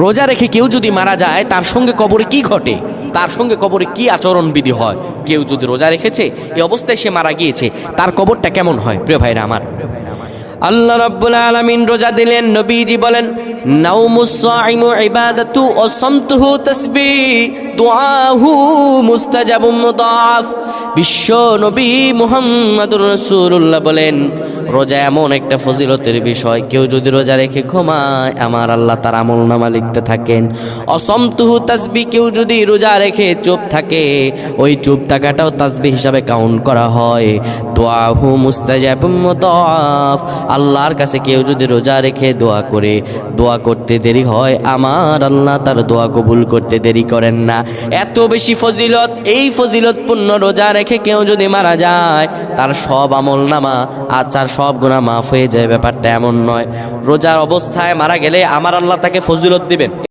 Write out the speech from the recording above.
রোজা রেখে কেউ যদি মারা যায় তার সঙ্গে কবরে কি ঘটে, তার সঙ্গে কবরে কি আচরণবিধি হয়? কেউ যদি রোজা রেখেছে, এই অবস্থায় সে মারা গিয়েছে, তার কবরটা কেমন হয়? প্রিয় ভাইরা আমার, আল্লাহ রাব্বুল আলামিন রোজা দিলেন, নবীজি বলেন নাউমুস সাইমু ইবাদাতু ওয়া সামতুহু তাসবিহ দুআহু মুস্তাজাবুম মুদাফ। বিশ্ব নবী মুহাম্মদুর রাসূলুল্লাহ বলেন, রোজা এমন একটা ফজিলতের বিষয়, কেউ যদি রোজা রেখে ঘুমায় আমার আল্লাহ তার আমলনামা লিখতে থাকেন। অসমতুহু তাসবিহ, কেউ যদি রোজা রেখে চুপ থাকে, ওই চুপ থাকাটাও তাসবিহ হিসাবে কাউন্ট করা হয়। দুআহু মুস্তাজাবুম মুদাফ, আল্লাহর কাছে কেউ যদি রোজা রেখে দোয়া করে, দোয়া করতে দেরি হয়, আমার আল্লাহ তার দোয়া কবুল করতে দেরি করেন না। এত বেশি ফজিলত, এই ফজিলতপূর্ণ রোজা রেখে কেউ যদি মারা যায়, তার সব আমলনামা আর তার সব গুনাহ মাফ হয়ে যায়। ব্যাপারটা এমন নয়, রোজার অবস্থায় মারা গেলে আমার আল্লাহ তাকে ফজিলত দিবেন।